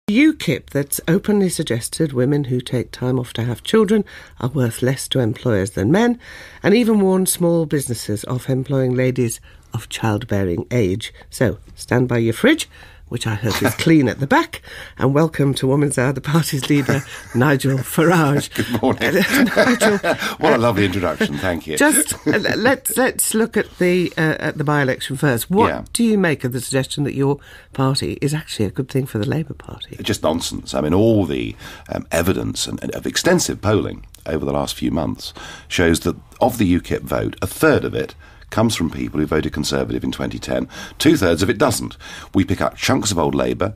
UKIP that's openly suggested women who take time off to have children are worth less to employers than men, and even warned small businesses of employing ladies of childbearing age. So, stand by your fridge, which I hope is clean at the back, and welcome to Women's Hour, the party's leader, Nigel Farage. Good morning. Nigel, what a lovely introduction, thank you. Just let's look at the by-election first. What do you make of the suggestion that your party is actually a good thing for the Labour Party? Just nonsense. I mean, all the evidence and of extensive polling over the last few months shows that of the UKIP vote, a third of it comes from people who voted Conservative in 2010. Two-thirds of it doesn't. We pick up chunks of old Labour.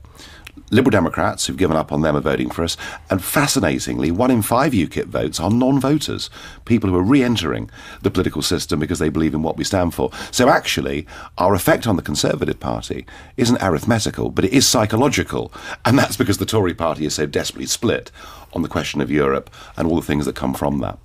Liberal Democrats who've given up on them are voting for us. And fascinatingly, 1 in 5 UKIP votes are non-voters, people who are re-entering the political system because they believe in what we stand for. So actually, our effect on the Conservative Party isn't arithmetical, but it is psychological. And that's because the Tory party is so desperately split on the question of Europe and all the things that come from that.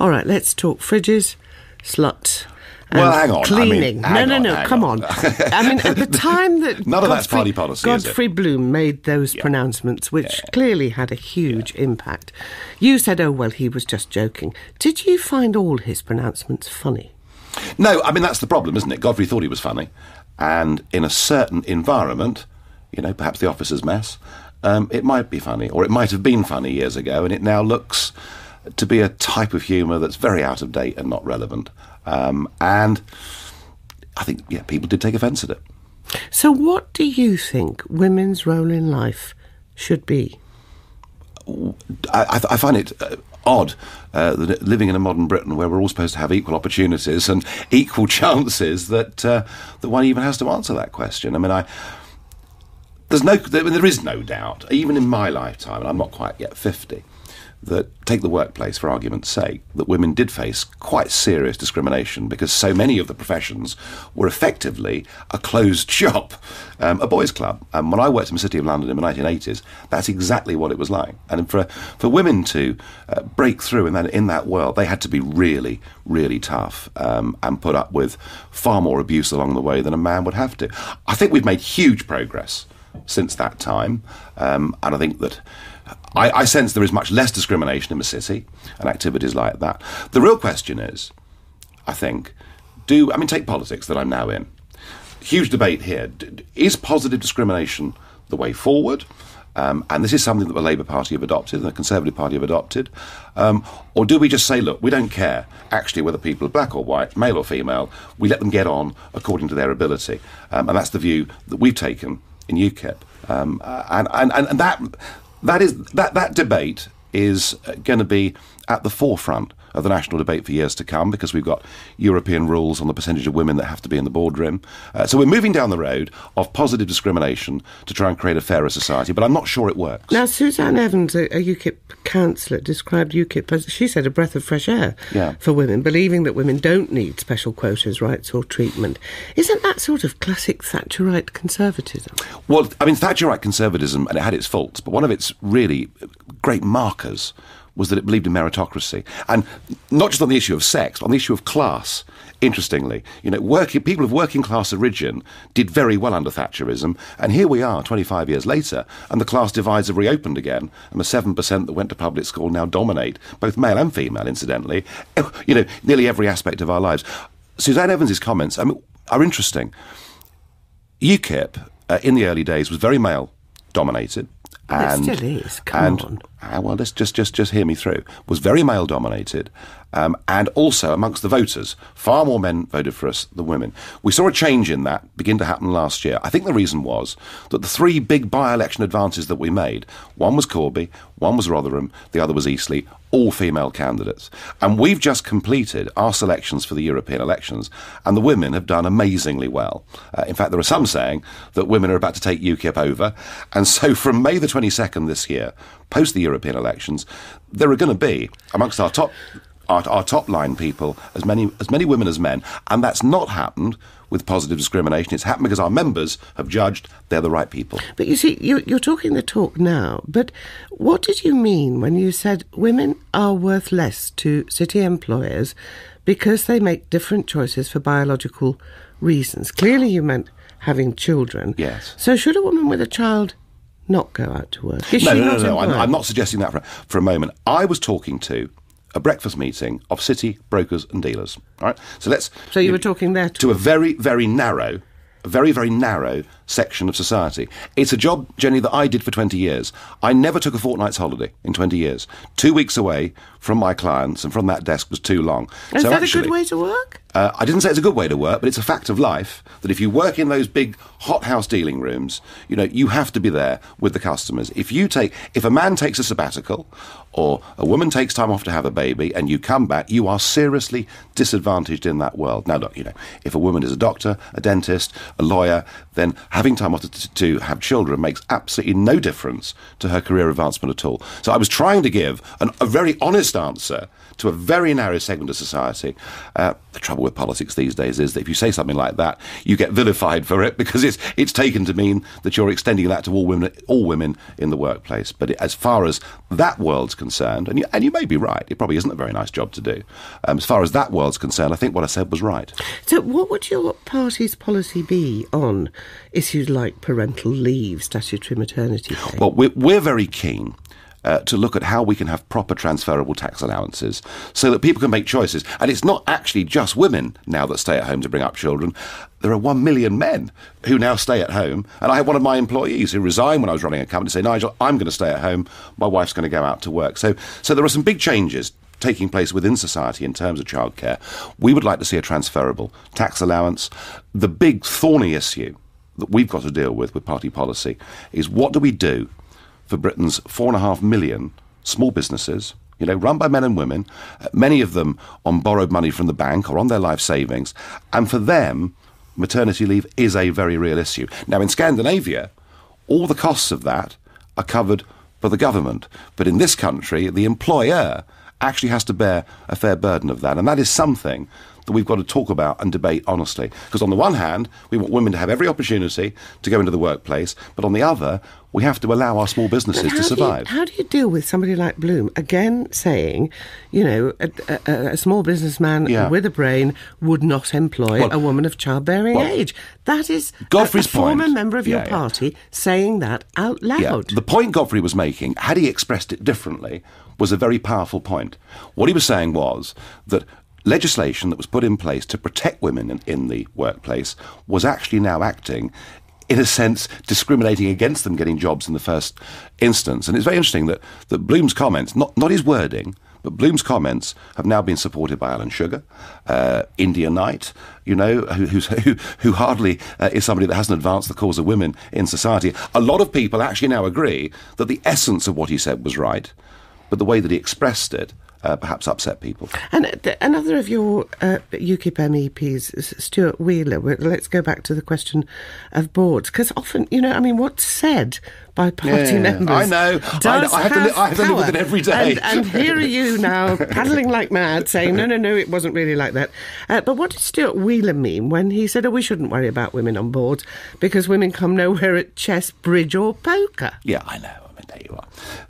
All right, let's talk fridges, sluts. Well, hang on. Cleaning. Come on. I mean, at the time that none of that's party policy, Godfrey Bloom made those pronouncements, which clearly had a huge impact, you said, oh, well, he was just joking. Did you find all his pronouncements funny? No, I mean, that's the problem, isn't it? Godfrey thought he was funny. And in a certain environment, perhaps the officer's mess, it might be funny, or it might have been funny years ago, and it now looks to be a type of humour that's very out of date and not relevant. And I think, people did take offence at it. So what do you think women's role in life should be? I find it odd that living in a modern Britain where we're all supposed to have equal opportunities and equal chances that one even has to answer that question. I mean, there is no doubt, even in my lifetime, and I'm not quite yet 50, that, take the workplace for argument's sake, that women did face quite serious discrimination because so many of the professions were effectively a closed shop, a boys' club. And when I worked in the City of London in the 1980s, that's exactly what it was like. And for women to break through in that world, they had to be really, really tough and put up with far more abuse along the way than a man would have to. I think we've made huge progress since that time, and I think that I sense there is much less discrimination in the city and activities like that. The real question is, I think, take politics that I'm now in. Huge debate here. Is positive discrimination the way forward? And this is something that the Labour Party have adopted and the Conservative Party have adopted. Or do we just say, look, we don't care actually whether people are black or white, male or female, we let them get on according to their ability. And that's the view that we've taken in UKIP. And that debate is going to be at the forefront of the national debate for years to come because we've got European rules on the percentage of women that have to be in the boardroom. So we're moving down the road of positive discrimination to try and create a fairer society, but I'm not sure it works. Now, Suzanne Evans, a UKIP councillor, described UKIP as, she said, a breath of fresh air for women, believing that women don't need special quotas, rights or treatment. Isn't that sort of classic Thatcherite conservatism? Well, I mean, Thatcherite conservatism, and it had its faults, but one of its really great markers was that it believed in meritocracy. And not just on the issue of sex, but on the issue of class. Interestingly, people of working class origin did very well under Thatcherism, and here we are 25 years later, and the class divides have reopened again, and the 7% that went to public school now dominate, both male and female, incidentally, nearly every aspect of our lives. Suzanne Evans' comments are interesting. UKIP, in the early days, was very male-dominated. And it still is. Come on. Well, let's just hear me through. Was very male-dominated, and also amongst the voters, far more men voted for us than women. We saw a change in that begin to happen last year. I think the reason was that the 3 big by-election advances that we made, one was Corby, one was Rotherham, the other was Eastleigh, all female candidates. And we've just completed our selections for the European elections, and the women have done amazingly well. In fact, there are some saying that women are about to take UKIP over. And so from May the 22nd this year, post the European elections, there are going to be, amongst our top line people, as many women as men, and that's not happened with positive discrimination. It's happened because our members have judged they're the right people. But you see, you're talking the talk now, but what did you mean when you said women are worth less to city employers because they make different choices for biological reasons? Clearly you meant having children. Yes. So should a woman with a child not go out to work? No. I'm not suggesting that for a moment. I was talking to a breakfast meeting of city brokers and dealers. All right. So you were talking there to a very, very narrow section of society. It's a job, Jenny, that I did for 20 years. I never took a fortnight's holiday in 20 years. 2 weeks away from my clients and from that desk was too long. Is that a good way to work? I didn't say it's a good way to work, but it's a fact of life that if you work in those big hothouse dealing rooms, you have to be there with the customers. If a man takes a sabbatical or a woman takes time off to have a baby and you come back, you are seriously disadvantaged in that world. Now, look, if a woman is a doctor, a dentist, a lawyer, then having time off to have children makes absolutely no difference to her career advancement at all. So I was trying to give a very honest answer to a very narrow segment of society. The trouble with politics these days is that if you say something like that, you get vilified for it because it's taken to mean that you're extending that to all women in the workplace. But as far as that world's concerned, and you may be right, it probably isn't a very nice job to do. As far as that world's concerned, I think what I said was right. So what would your party's policy be on issues like parental leave, statutory maternity pay? Well, we're very keen to look at how we can have proper transferable tax allowances so that people can make choices. And it's not actually just women now that stay at home to bring up children. There are 1 million men who now stay at home. And I had one of my employees who resigned when I was running a company say, Nigel, I'm going to stay at home. My wife's going to go out to work. So there are some big changes taking place within society in terms of childcare. We would like to see a transferable tax allowance. The big thorny issue that we've got to deal with party policy is what do we do for Britain's 4.5 million small businesses, run by men and women, many of them on borrowed money from the bank or on their life savings. And for them, maternity leave is a very real issue. Now, in Scandinavia, all the costs of that are covered by the government. But in this country, the employer actually has to bear a fair burden of that. And that is something that we've got to talk about and debate honestly. Because on the one hand, we want women to have every opportunity to go into the workplace, but on the other, we have to allow our small businesses to survive. How do you deal with somebody like Bloom, again saying, a small businessman with a brain would not employ a woman of childbearing age? That is Godfrey's a former member of your party saying that out loud. Yeah. The point Godfrey was making, had he expressed it differently, was a very powerful point. What he was saying was that legislation that was put in place to protect women in the workplace was actually now acting, in a sense, discriminating against them getting jobs in the first instance. And it's very interesting that Bloom's comments, not his wording, but Bloom's comments have now been supported by Alan Sugar, India Knight, who hardly is somebody that hasn't advanced the cause of women in society. A lot of people actually now agree that the essence of what he said was right, but the way that he expressed it perhaps upset people. And another of your UKIP MEPs, Stuart Wheeler, let's go back to the question of boards, because often, what's said by party members I know. I have to live with it every day. And here are you now, paddling like mad, saying, no, it wasn't really like that. But what did Stuart Wheeler mean when he said, we shouldn't worry about women on boards because women come nowhere at chess, bridge or poker? Yeah, I know.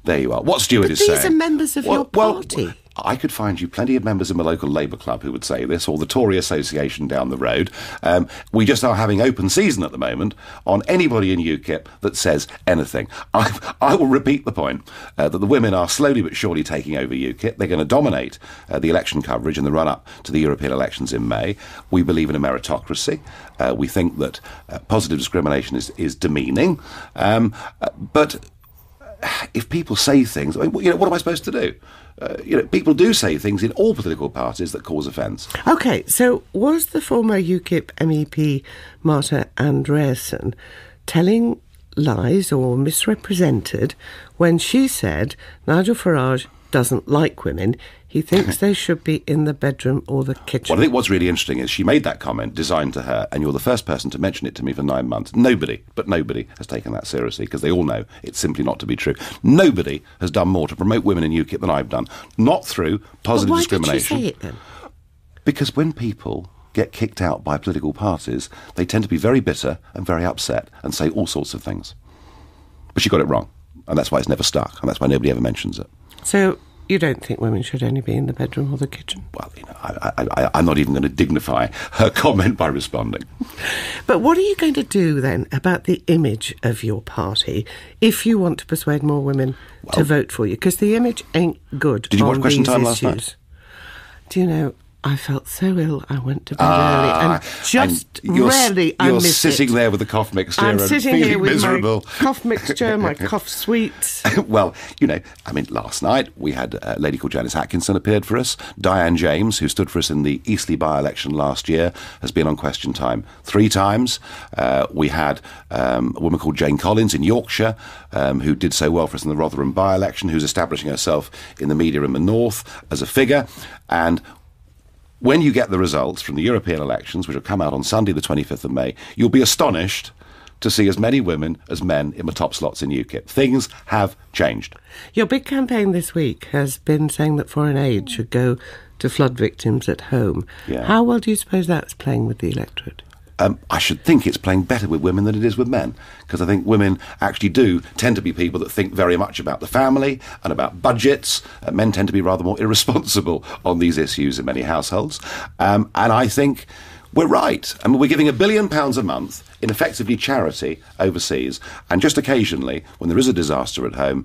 There you are. What Stuart is saying. These are members of your party. I could find you plenty of members in my local Labour club who would say this, or the Tory Association down the road. We just are having open season at the moment on anybody in UKIP that says anything. I will repeat the point that the women are slowly but surely taking over UKIP. They're going to dominate the election coverage in the run-up to the European elections in May. We believe in a meritocracy. We think that positive discrimination is demeaning. But if people say things, what am I supposed to do? People do say things in all political parties that cause offence. OK, so was the former UKIP MEP Marta Andreasen telling lies or misrepresented when she said Nigel Farage doesn't like women, he thinks they should be in the bedroom or the kitchen? Well, I think what's really interesting is she made that comment designed to her, and you're the first person to mention it to me for 9 months. Nobody has taken that seriously, because they all know it's simply not to be true. Nobody has done more to promote women in UKIP than I've done, not through positive discrimination. Why did she say it then? Because when people get kicked out by political parties, they tend to be very bitter and very upset and say all sorts of things. But she got it wrong, and that's why it's never stuck, and that's why nobody ever mentions it. So You don't think women should only be in the bedroom or the kitchen? Well, I'm not even going to dignify her comment by responding. But what are you going to do then about the image of your party if you want to persuade more women to vote for you? Because the image ain't good. Did you watch Question Time last night? Do you know, I felt so ill I went to bed early and rarely I missed it. You're sitting there with the cough mixture and sitting feeling here with miserable. my cough mixture, my cough sweets. Well, last night we had a lady called Janice Atkinson appeared for us. Diane James, who stood for us in the Eastleigh by-election last year, has been on Question Time 3 times. We had a woman called Jane Collins in Yorkshire, who did so well for us in the Rotherham by-election, who's establishing herself in the media in the north as a figure. And when you get the results from the European elections, which will come out on Sunday the 25th of May, you'll be astonished to see as many women as men in the top slots in UKIP. Things have changed. Your big campaign this week has been saying that foreign aid should go to flood victims at home. Yeah. How well do you suppose that's playing with the electorate? I should think it's playing better with women than it is with men, because I think women actually do tend to be people that think very much about the family and about budgets. Men tend to be rather more irresponsible on these issues in many households. And I think we're right. I mean, we're giving £1 billion a month in effectively charity overseas, and just occasionally, when there is a disaster at home,